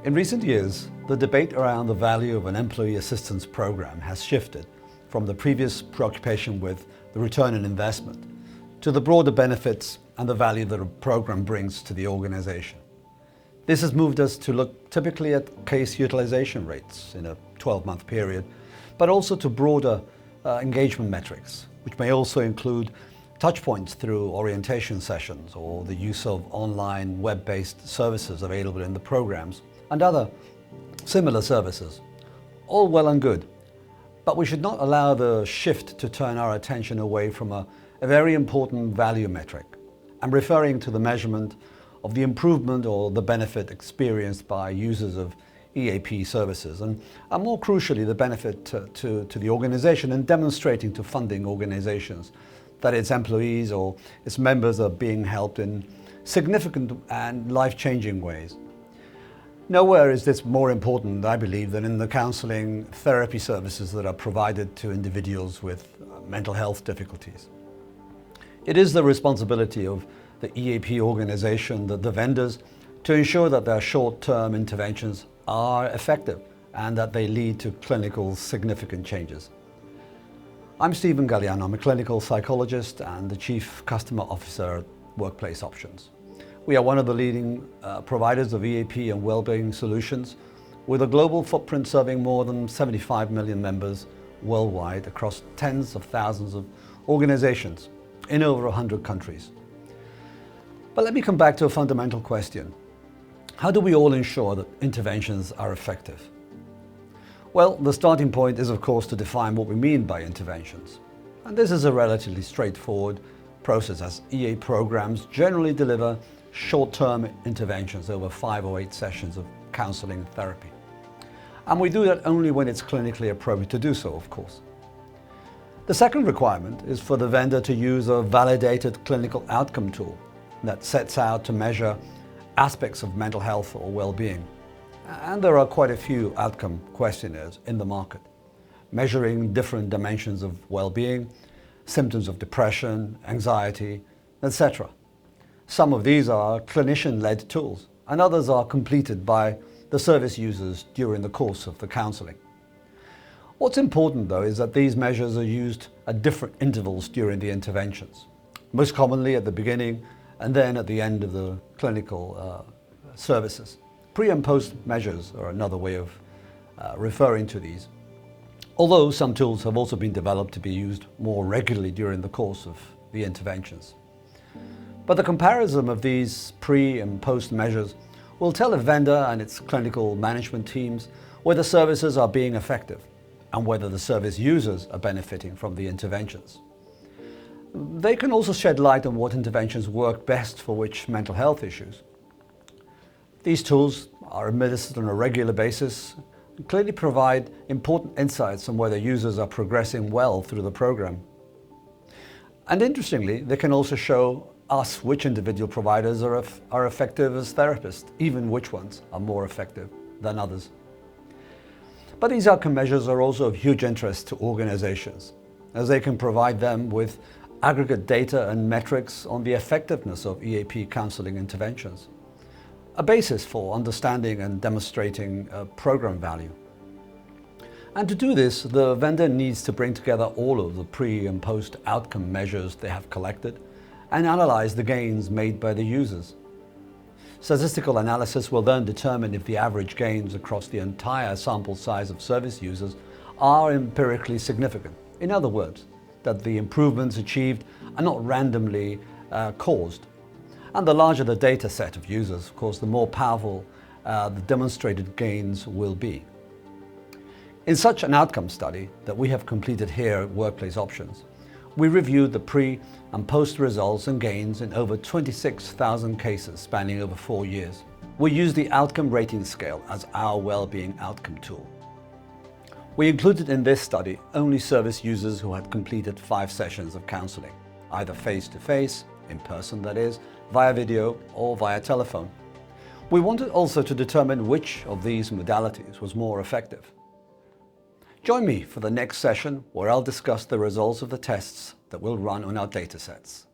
In recent years, the debate around the value of an employee assistance program has shifted from the previous preoccupation with the return on investment to the broader benefits and the value that a program brings to the organization. This has moved us to look typically at case utilization rates in a 12-month period, but also to broader engagement metrics, which may also include touchpoints through orientation sessions or the use of online web-based services available in the programs and other similar services. All well and good, but we should not allow the shift to turn our attention away from a very important value metric and referring to the measurement of the improvement or the benefit experienced by users of EAP services and more crucially the benefit to the organization and demonstrating to funding organizations that its employees or its members are being helped in significant and life-changing ways. Nowhere is this more important, I believe, than in the counseling therapy services that are provided to individuals with mental health difficulties. It is the responsibility of the EAP organization, the vendors, to ensure that their short-term interventions are effective and that they lead to clinical significant changes. I'm Stephen Galliano. I'm a clinical psychologist and the Chief Customer Officer at Workplace Options. We are one of the leading providers of EAP and wellbeing solutions with a global footprint serving more than 75 million members worldwide across tens of thousands of organizations in over 100 countries. But let me come back to a fundamental question. How do we all ensure that interventions are effective? Well, the starting point is of course to define what we mean by interventions. And this is a relatively straightforward process as EA programs generally deliver short-term interventions over 5 or 8 sessions of counseling and therapy. And we do that only when it's clinically appropriate to do so, of course. The second requirement is for the vendor to use a validated clinical outcome tool that sets out to measure aspects of mental health or well-being. And there are quite a few outcome questionnaires in the market, measuring different dimensions of well-being, symptoms of depression, anxiety, etc. Some of these are clinician-led tools, and others are completed by the service users during the course of the counseling. What's important, though, is that these measures are used at different intervals during the interventions, most commonly at the beginning and then at the end of the clinical services. Pre- and post measures are another way of referring to these, although some tools have also been developed to be used more regularly during the course of the interventions. But the comparison of these pre- and post measures will tell a vendor and its clinical management teams whether services are being effective and whether the service users are benefiting from the interventions. They can also shed light on what interventions work best for which mental health issues. These tools are administered on a regular basis and clearly provide important insights on whether users are progressing well through the program. And interestingly, they can also show us which individual providers are effective as therapists, even which ones are more effective than others. But these outcome measures are also of huge interest to organizations, as they can provide them with aggregate data and metrics on the effectiveness of EAP counseling interventions, a basis for understanding and demonstrating program value. And to do this, the vendor needs to bring together all of the pre- and post outcome measures they have collected and analyze the gains made by the users. Statistical analysis will then determine if the average gains across the entire sample size of service users are empirically significant. In other words, that the improvements achieved are not randomly caused. And the larger the data set of users, of course, the more powerful the demonstrated gains will be. In such an outcome study that we have completed here at Workplace Options, we reviewed the pre- and post results and gains in over 26,000 cases spanning over 4 years. We used the outcome rating scale as our well-being outcome tool. We included in this study only service users who had completed 5 sessions of counseling, either face-to-face, in person that is, via video or via telephone. We wanted also to determine which of these modalities was more effective. Join me for the next session where I'll discuss the results of the tests that we'll run on our datasets.